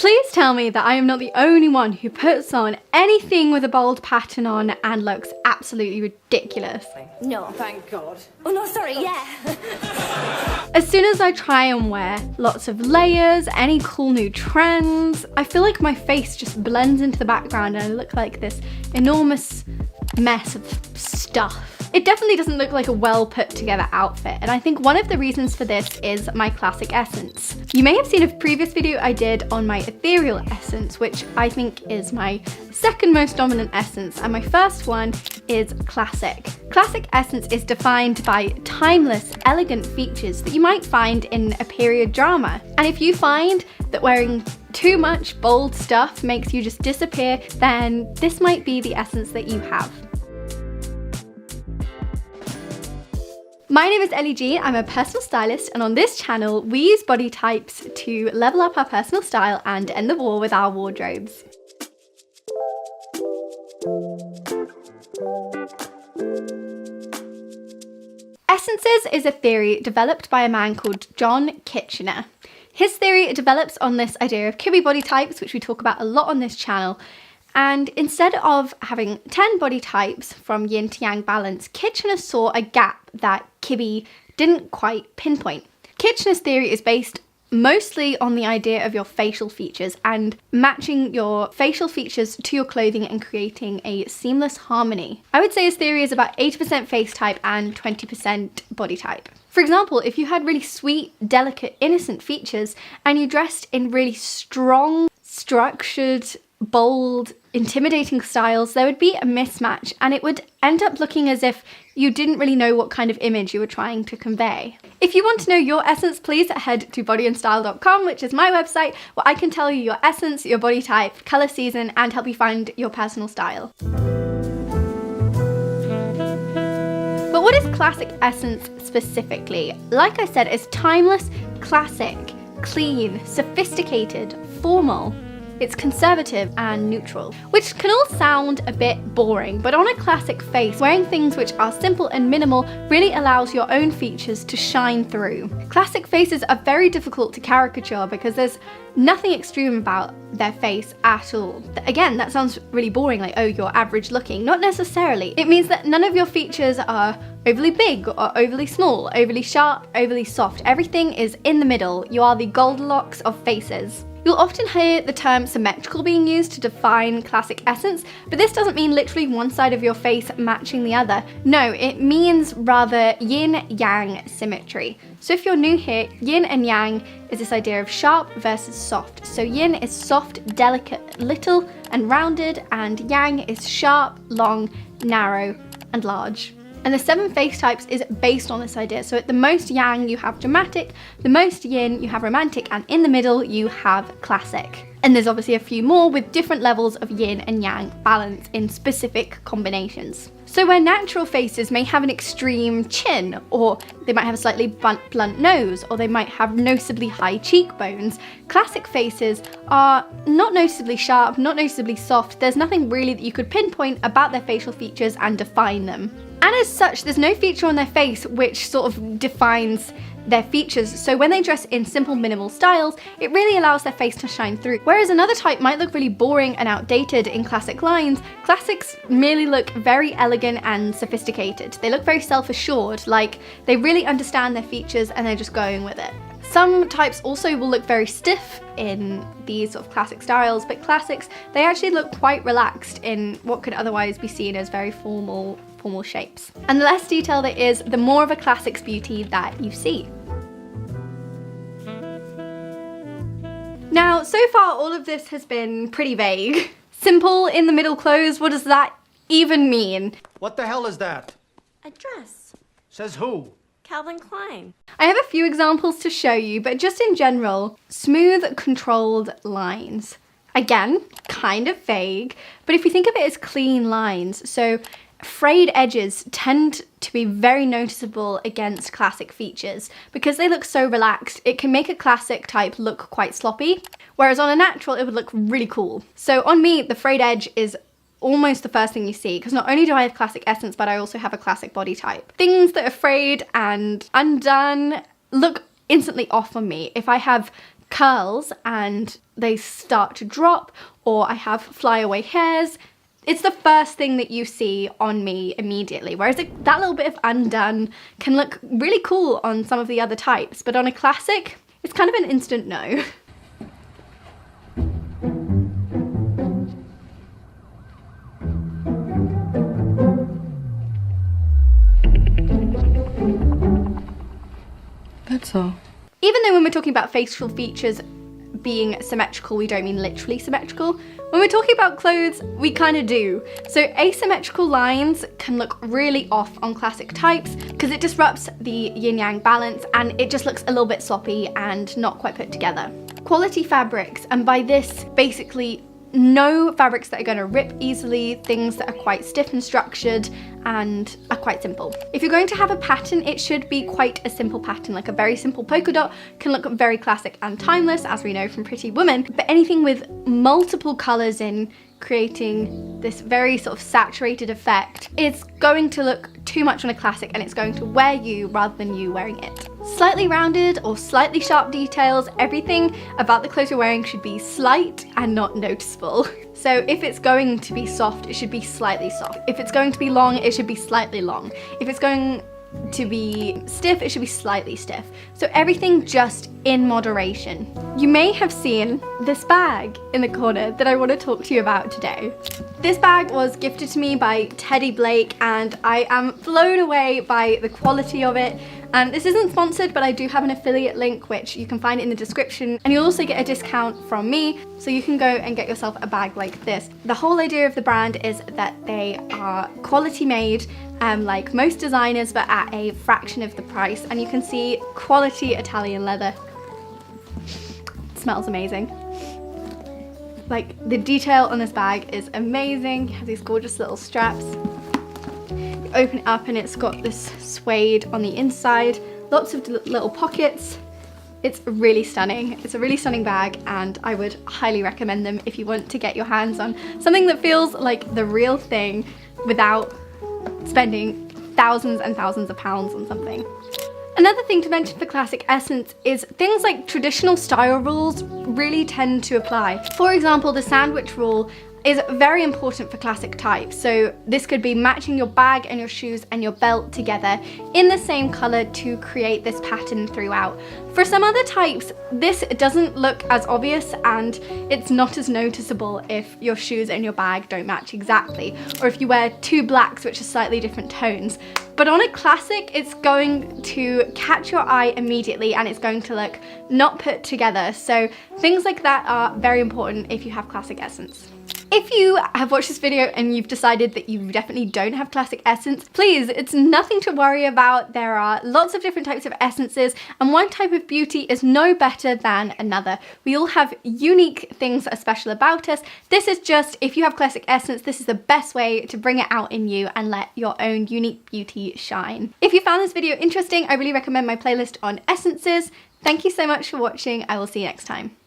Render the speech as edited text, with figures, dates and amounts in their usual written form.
Please tell me that I am not the only one who puts on anything with a bold pattern on and looks absolutely ridiculous. No. Thank God. Oh no, sorry, yeah. As soon as I try and wear lots of layers, any cool new trends, I feel like my face just blends into the background and I look like this enormous mess of stuff. It definitely doesn't look like a well put together outfit, and I think one of the reasons for this is my classic essence. You may have seen a previous video I did on my ethereal essence, which I think is my second most dominant essence, and my first one is classic. Classic essence is defined by timeless, elegant features that you might find in a period drama. And if you find that wearing too much bold stuff makes you just disappear, then this might be the essence that you have. My name is Ellie G, I'm a personal stylist, and on this channel we use body types to level up our personal style and end the war with our wardrobes. Essences is a theory developed by a man called John Kitchener. His theory develops on this idea of Kibbe body types, which we talk about a lot on this channel. And instead of having 10 body types from yin to yang balance, Kitchener saw a gap that Kibbe didn't quite pinpoint. Kitchener's theory is based mostly on the idea of your facial features and matching your facial features to your clothing and creating a seamless harmony. I would say his theory is about 80% face type and 20% body type. For example, if you had really sweet, delicate, innocent features and you dressed in really strong, structured, bold, intimidating styles, there would be a mismatch and it would end up looking as if you didn't really know what kind of image you were trying to convey. If you want to know your essence, please head to bodyandstyle.com, which is my website, where I can tell you your essence, your body type, color season, and help you find your personal style. But what is classic essence specifically? Like I said, it's timeless, classic, clean, sophisticated, formal. It's conservative and neutral, which can all sound a bit boring, but on a classic face, wearing things which are simple and minimal really allows your own features to shine through. Classic faces are very difficult to caricature because there's nothing extreme about their face at all. Again, that sounds really boring, like, oh, you're average looking. Not necessarily. It means that none of your features are overly big or overly small, overly sharp, overly soft. Everything is in the middle. You are the Goldilocks of faces. You'll often hear the term symmetrical being used to define classic essence, but this doesn't mean literally one side of your face matching the other. No, it means rather yin-yang symmetry. So if you're new here, yin and yang is this idea of sharp versus soft. So yin is soft, delicate, little and rounded, and yang is sharp, long, narrow and large. And the 7 face types is based on this idea. So at the most yang, you have dramatic, the most yin, you have romantic, and in the middle, you have classic. And there's obviously a few more with different levels of yin and yang balance in specific combinations. So where natural faces may have an extreme chin, or they might have a slightly blunt nose, or they might have noticeably high cheekbones, classic faces are not noticeably sharp, not noticeably soft. There's nothing really that you could pinpoint about their facial features and define them. And as such, there's no feature on their face which sort of defines their features, so when they dress in simple minimal styles, it really allows their face to shine through. Whereas another type might look really boring and outdated in classic lines, classics merely look very elegant and sophisticated. They look very self-assured, like they really understand their features and they're just going with it. Some types also will look very stiff in these sort of classic styles, but classics, they actually look quite relaxed in what could otherwise be seen as very formal shapes. And the less detail there is, the more of a classic's beauty that you see. Now, so far all of this has been pretty vague. Simple in the middle clothes, what does that even mean? What the hell is that? A dress. Says who? Calvin Klein. I have a few examples to show you, but just in general, smooth, controlled lines. Again, kind of vague, but if you think of it as clean lines, so frayed edges tend to be very noticeable against classic features. Because they look so relaxed, it can make a classic type look quite sloppy, whereas on a natural it would look really cool. So on me, the frayed edge is almost the first thing you see, because not only do I have classic essence, but I also have a classic body type. Things that are frayed and undone look instantly off on me. If I have curls and they start to drop, or I have flyaway hairs, it's the first thing that you see on me immediately. Whereas that little bit of undone can look really cool on some of the other types, but on a classic, it's kind of an instant no. That's all. Even though when we're talking about facial features being symmetrical, we don't mean literally symmetrical. When we're talking about clothes, we kind of do. So asymmetrical lines can look really off on classic types because it disrupts the yin-yang balance and it just looks a little bit sloppy and not quite put together. Quality fabrics, and by this basically no fabrics that are going to rip easily, things that are quite stiff and structured and are quite simple. If you're going to have a pattern, it should be quite a simple pattern, like a very simple polka dot can look very classic and timeless, as we know from Pretty Woman, but anything with multiple colors in, creating this very sort of saturated effect, it's going to look too much on a classic and it's going to wear you rather than you wearing it. Slightly rounded or slightly sharp details, everything about the clothes you're wearing should be slight and not noticeable. So if it's going to be soft, it should be slightly soft. If it's going to be long, it should be slightly long. If it's going to be stiff, it should be slightly stiff. So everything just in moderation. You may have seen this bag in the corner that I want to talk to you about today. This bag was gifted to me by Teddy Blake and I am blown away by the quality of it. And this isn't sponsored, but I do have an affiliate link which you can find in the description, and you'll also get a discount from me, so you can go and get yourself a bag like this. The whole idea of the brand is that they are quality made, like most designers, but at a fraction of the price, and you can see quality Italian leather. It smells amazing. Like, the detail on this bag is amazing. You have these gorgeous little straps. Open it up and it's got this suede on the inside, lots of little pockets. It's really stunning. It's a really stunning bag and I would highly recommend them if you want to get your hands on something that feels like the real thing without spending thousands and thousands of pounds on something. Another thing to mention for classic essence is things like traditional style rules really tend to apply. For example, the sandwich rule is very important for classic types. So this could be matching your bag and your shoes and your belt together in the same color to create this pattern throughout. For some other types, this doesn't look as obvious and it's not as noticeable if your shoes and your bag don't match exactly, or if you wear two blacks which are slightly different tones. But on a classic, it's going to catch your eye immediately and it's going to look not put together. So things like that are very important if you have classic essence. If you have watched this video and you've decided that you definitely don't have classic essence, please, it's nothing to worry about. There are lots of different types of essences and one type of beauty is no better than another. We all have unique things that are special about us. This is just, if you have classic essence, this is the best way to bring it out in you and let your own unique beauty shine. If you found this video interesting, I really recommend my playlist on essences. Thank you so much for watching. I will see you next time.